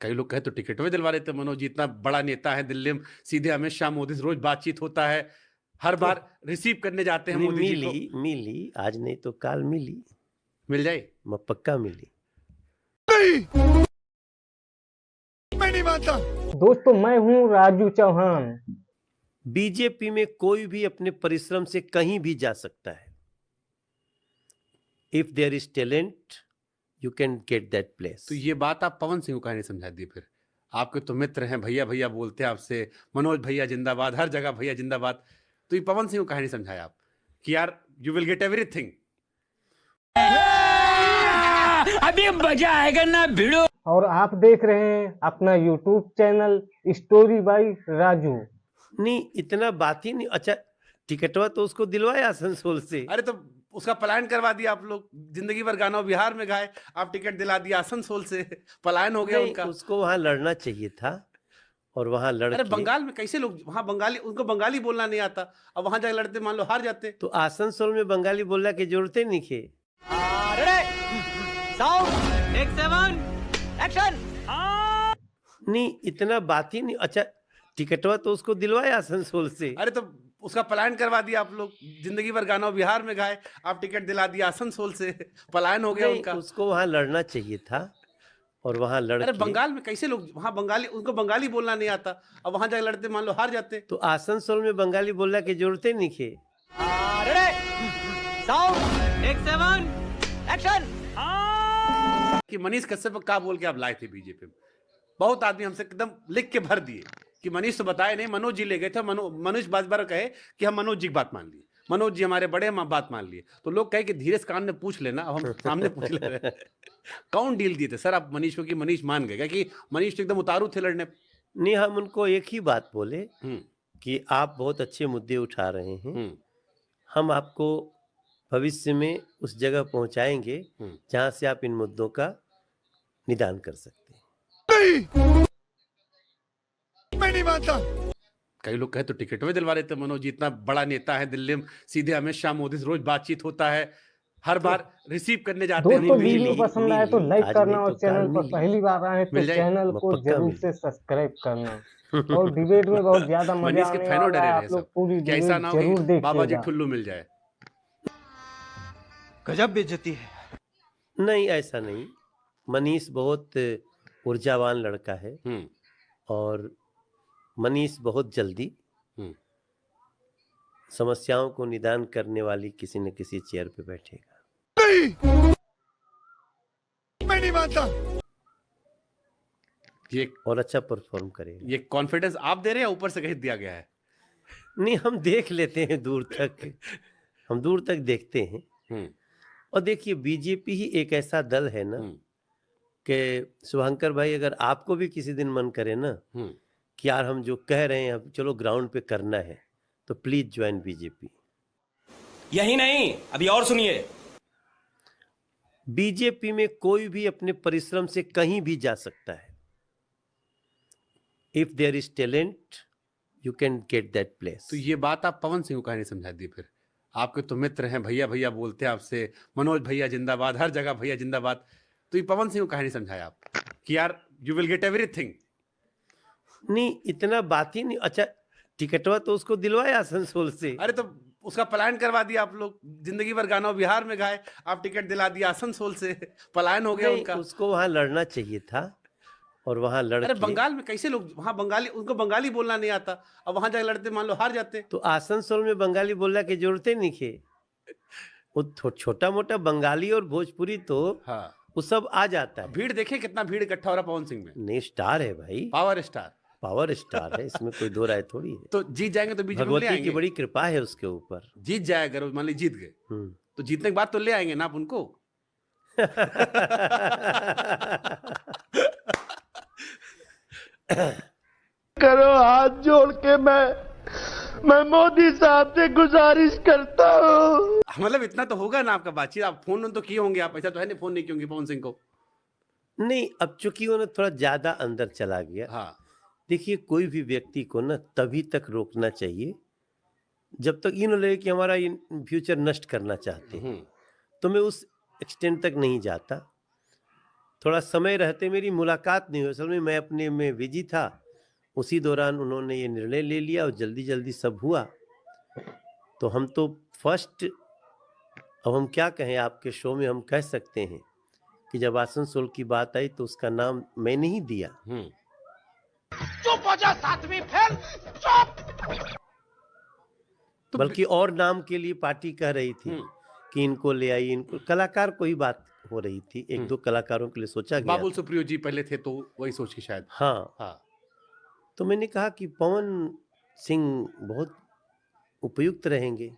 कई लोग कहे तो टिकट भी दिलवा लेते मनोज जी, इतना बड़ा नेता है दिल्ली में, सीधे अमित शाह मोदी से रोज बातचीत होता है, हर तो बार रिसीव करने जाते हैं नहीं, मोदी जी को। मिली आज नहीं तो काल मिली, मिल जाए। पक्का मिली। मैं नहीं मानता। दोस्तों मैं हूं राजू चौहान। बीजेपी में कोई भी अपने परिश्रम से कहीं भी जा सकता है। If there is talent you can get that place. तो ये बात आप पवन सिंह को कहा नहीं समझा दी फिर? आपके तो मित्र हैं, भैया भैया बोलते हैं आपसे, मनोज भैया जिंदाबाद, हर जगह भैया जिंदाबाद। तो ये पवन सिंह को कहा नहीं समझाया आप कि यार यू विल गेट एवरीथिंग? अभी मजा आएगा ना भिड़ो। और आप देख रहे हैं अपना YouTube channel story by Raju. नहीं, इतना बात ही नहीं। अच्छा, टिकटवा तो उसको दिलवाया आसनसोल से। अरे तो उसका पलायन करवा दिया आप लोग, जिंदगी भर गाना बिहार में गाए, आप टिकट दिला दिया आसनसोल से, पलायन हो गया नहीं, उनका। उसको वहां लड़ना चाहिए था और वहां लड़ अरे के- बंगाल में कैसे लोग, वहां बंगाली, उनको बंगाली बोलना नहीं आता, अब वहां जाकर लड़ते, मान लो हार जाते। तो आसनसोल में बंगाली बोलने की जरूरत ही नहीं थे। नहीं, इतना बात ही नहीं। अच्छा, टिकटवा तो उसको दिलवाया आसनसोल से। अरे तो उसका पलायन करवा दिया आप लोग, जिंदगी भर गाना बिहार में गाए, आप टिकट दिला दिया आसनसोल से, पलायन हो गया नहीं, उनका। उसको वहां लड़ना चाहिए था और वहां लड़ अरे के- बंगाल में कैसे लोग, वहां बंगाली, उनको बंगाली बोलना नहीं आता, अब वहां जाकर लड़ते, मान लो हार जाते। तो आसनसोल में बंगाली बोलने की जरूरत ही नहीं थे। कि मनीष कश्यप का बोल के आप लाए थे बीजेपी में, बहुत आदमी हमसे एकदम लिख के भर दिए कि मनीष तो बताए नहीं, मनोज जी ले गए थे, मनोज बार कहे कि हम मनोज जी की बात मान लिए, मनोज जी हमारे बड़े बात मान लिए। तो लोग कहे कि धीरेज कान ने पूछ लेना, अब हम सामने पूछ ले रहे हैं। कौन डील दिए थे सर आप मनीष को कि मनीष मान गए? कि मनीष तो एकदम उतारू थे लड़ने। नहीं, हम उनको एक ही बात बोले हम्म, कि आप बहुत अच्छे मुद्दे उठा रहे हैं, हम्म, हम आपको भविष्य में उस जगह पहुंचाएंगे जहां से आप इन मुद्दों का निदान कर सकते हैं। मैं नहीं मानता। कई लोग कहे तो टिकट भी दिलवा लेते मनोज जी, इतना बड़ा नेता है दिल्ली में, सीधे अमित शाह मोदी से रोज बातचीत होता है, हर बार रिसीव करने जाते हैं। दोस्तों मिली, वीडियो पसंद आए तो मिली, लाइक आज करना नहीं और तो चैनल काल पर मिली। पहली बार आए तो मिल जाए, चैनल को पक्का जरूर मिली। से सब्सक्राइब करना। और डिबेट में बहुत ज्यादा मजा मनीष के आने फैनो वाला डरे है, रहे आप लोग सब पूरी कि ऐसा डिबेट ना हो जरूर कि बाबा जी देखिएगा। ठुल्लू मिल जाए। गजब बेइज्जती है। नहीं, ऐसा नहीं। मनीष बहुत ऊर्जावान लड़का है और मनीष बहुत जल्दी समस्याओं को निदान करने वाली किसी न किसी चेयर पे बैठेगा। नहीं, मैं नहीं मानता। ये और अच्छा परफॉर्म करेगा। ये कॉन्फिडेंस आप दे रहे हैं या ऊपर से कहीं दिया गया है? नहीं, हम देख लेते हैं दूर तक, हम दूर तक देखते हैं। और देखिए, बीजेपी ही एक ऐसा दल है ना कि शुभंकर भाई, अगर आपको भी किसी दिन मन करे ना कि यार हम जो कह रहे हैं अब चलो ग्राउंड पे करना है, तो प्लीज ज्वाइन बीजेपी। यही नहीं, अभी और सुनिए। बीजेपी में कोई भी अपने परिश्रम से कहीं भी जा सकता है। If there is talent you can get that place. तो ये बात आप पवन सिंह को कहा नहीं समझा दी फिर? आपके तो मित्र हैं, भैया भैया बोलते हैं आपसे, मनोज भैया जिंदाबाद, हर जगह भैया जिंदाबाद। तो ये पवन सिंह को कहा नहीं समझाया आप कि यार यू विल गेट एवरीथिंग? नहीं, इतना बात ही नहीं। अच्छा, टिकटवा तो उसको दिलवाया आसनसोल से। अरे तो उसका पलायन करवा दिया आप लोग, जिंदगी भर गाना बिहार में गाए, आप टिकट दिला दिया आसनसोल से, पलायन हो गया नहीं, उनका। उसको वहां लड़ना चाहिए था और वहां लड़ अरे के- बंगाल में कैसे लोग, वहां बंगाली, उनको बंगाली बोलना नहीं आता, अब वहां जाकर लड़ते, मान लो हार जाते। तो आसनसोल में बंगाली बोलने की जरूरत ही नहीं थे। वो छोटा मोटा बंगाली और भोजपुरी तो हाँ, वो सब आ जाता है। भीड़ देखे कितना भीड़ इकट्ठा हो रहा पवन सिंह में। नहीं, स्टार है भाई, पावर स्टार, पावर स्टार है, इसमें कोई दो राय थोड़ी है। तो जीत जाएंगे तो बीजेपी में ले भगवती की आएंगे। बड़ी कृपा है उसके ऊपर। जीत जाएगा, अगर मान ली जीत गए तो जीतने के बाद तो ले आएंगे ना आप उनको। करो हाथ जोड़ के मैं मोदी साहब से गुजारिश करता हूँ। मतलब इतना तो होगा ना आपका बातचीत, आप फोन तो किए होंगे, आप ऐसा तो है नहीं फोन नहीं किए होंगे पवन सिंह को। नहीं, अब चूंकि उन्हें थोड़ा ज्यादा अंदर चला गया। हाँ, देखिए, कोई भी व्यक्ति को ना तभी तक रोकना चाहिए जब तक ये न लगे कि हमारा फ्यूचर नष्ट करना चाहते हैं। तो मैं उस एक्सटेंट तक नहीं जाता। थोड़ा समय रहते मेरी मुलाकात नहीं हुई। असल में मैं अपने में बिजी था, उसी दौरान उन्होंने ये निर्णय ले लिया और जल्दी जल्दी सब हुआ। तो हम तो फर्स्ट, अब हम क्या कहें, आपके शो में हम कह सकते हैं कि जब आसनसोल की बात आई तो उसका नाम मैंने ही दिया। चुप हो जा सातवीं फेल, चुप। बल्कि और नाम के लिए पार्टी कह रही थी कि इनको ले आई, इनको, कलाकार को ही बात हो रही थी, एक दो कलाकारों के लिए सोचा गया। बाबुल सुप्रियो जी पहले थे तो वही सोच के शायद। हाँ, तो मैंने कहा कि पवन सिंह बहुत उपयुक्त रहेंगे।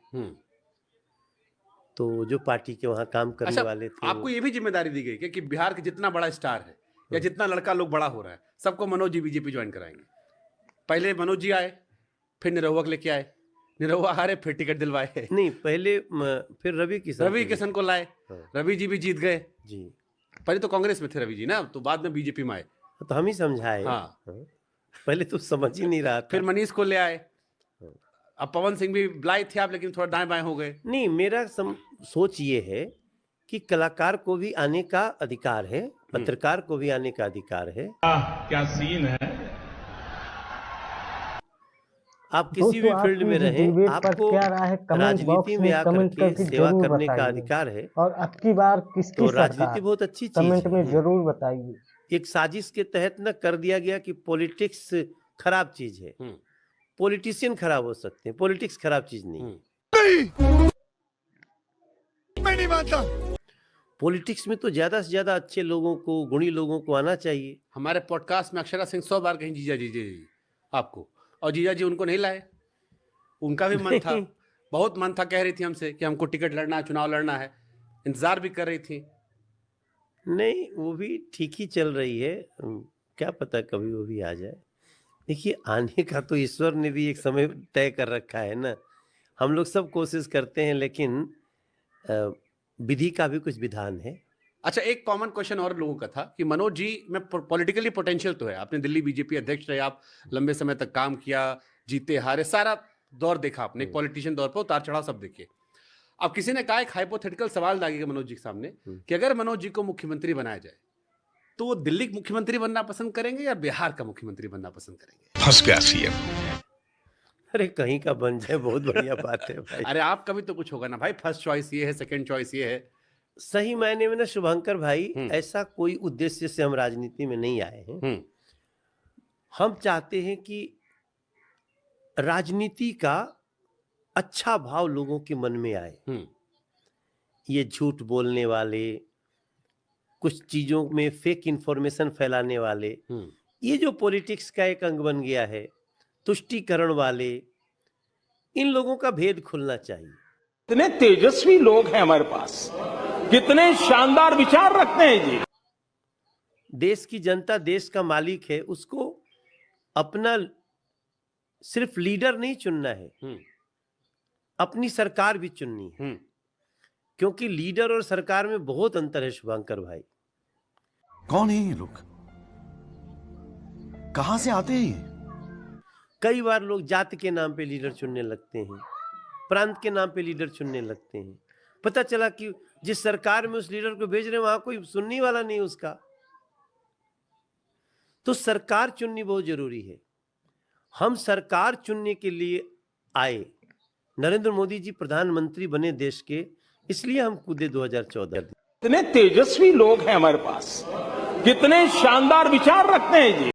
तो जो पार्टी के वहां काम करने वाले थे, आपको ये भी जिम्मेदारी दी गई कि बिहार के जितना बड़ा स्टार है या जितना लड़का लोग बड़ा हो रहा है, सबको मनोज जी बीजेपी ज्वाइन कराएंगे। पहले मनोज जी आए, फिर निरहुआ को लेके आए, निरहुआ हारे, फिर टिकट दिलवाए। नहीं, पहले फिर रवि किशन को लाए। रवि जी भी जीत गए जी। पहले तो कांग्रेस में थे रवि जी ना, तो बाद में बीजेपी में आए। तो हम ही समझाए। पहले तो समझ ही नहीं रहा था। फिर मनीष को ले आए। अब पवन सिंह भी लाए थे आप, लेकिन थोड़ा दाएं बाएं हो गए। नहीं, मेरा सोच ये है कि कलाकार को भी आने का अधिकार है, पत्रकार को भी आने का अधिकार है। क्या सीन है। आप किसी भी फील्ड में रहें, आपको राजनीति में आकर के सेवा करने का अधिकार है। और अब की बार किसकी तो राजनीति बहुत अच्छी चीज कमेंट है। में जरूर बताइए। एक साजिश के तहत न कर दिया गया कि पॉलिटिक्स खराब चीज है, पॉलिटिशियन खराब हो सकते हैं, पॉलिटिक्स खराब चीज नहीं। मैं नहीं मानता। पॉलिटिक्स में तो ज्यादा से ज्यादा अच्छे लोगों को, गुणी लोगों को आना चाहिए। हमारे पॉडकास्ट में अक्षरा सिंह 100 बार कहीं जीजा जी आपको, और जीजा जी उनको नहीं लाए। उनका भी मन था, बहुत मन था, कह रही थी हमसे कि हमको टिकट लड़ना है, चुनाव लड़ना है, इंतजार भी कर रही थी। नहीं, वो भी ठीक ही चल रही है, क्या पता कभी वो भी आ जाए। देखिए, आने का तो ईश्वर ने भी एक समय तय कर रखा है ना। हम लोग सब कोशिश करते हैं, लेकिन विधि का भी कुछ विधान है। अच्छा, एक कॉमन क्वेश्चन और लोगों का था कि मनोज जी में पॉलिटिकली पोटेंशियल तो है, आपने दिल्ली बीजेपी अध्यक्ष रहे, आप लंबे समय तक काम किया, जीते हारे, सारा दौर देखा आपने, पॉलिटिशियन दौर पर उतार चढ़ाव सब देखे। अब किसी ने कहा, एक हाइपोथेटिकल सवाल दागेगा मनोज जी के सामने कि अगर मनोज जी को मुख्यमंत्री बनाया जाए तो वो दिल्ली का मुख्यमंत्री बनना पसंद करेंगे या बिहार का मुख्यमंत्री बनना पसंद करेंगे? फंस गया सीएम। अरे कहीं का बन जाए, बहुत बढ़िया बात है भाई। अरे आपका भी तो कुछ होगा ना भाई, फर्स्ट चॉइस ये है, सेकंड चॉइस ये है। सही मायने में ना शुभंकर भाई, ऐसा कोई उद्देश्य से हम राजनीति में नहीं आए हैं। हम चाहते हैं कि राजनीति का अच्छा भाव लोगों के मन में आए। ये झूठ बोलने वाले, कुछ चीजों में फेक इंफॉर्मेशन फैलाने वाले, ये जो पॉलिटिक्स का एक अंग बन गया है, तुष्टीकरण वाले, इन लोगों का भेद खुलना चाहिए। कितने तेजस्वी लोग हैं हमारे पास, कितने शानदार विचार रखते हैं जी। देश की जनता देश का मालिक है, उसको अपना सिर्फ लीडर नहीं चुनना है, अपनी सरकार भी चुननी है। क्योंकि लीडर और सरकार में बहुत अंतर है शुभंकर भाई। कौन है ये लोग, कहां से आते हैं? कई बार लोग जाति के नाम पे लीडर चुनने लगते हैं, प्रांत के नाम पे लीडर चुनने लगते हैं। पता चला कि जिस सरकार में उस लीडर को भेज रहे हैं वहां कोई सुनने वाला नहीं उसका। तो सरकार चुननी बहुत जरूरी है। हम सरकार चुनने के लिए आए। नरेंद्र मोदी जी प्रधानमंत्री बने देश के, इसलिए हम कूदे 2014। कितने तेजस्वी लोग हैं हमारे पास, कितने शानदार विचार रखते हैं जी।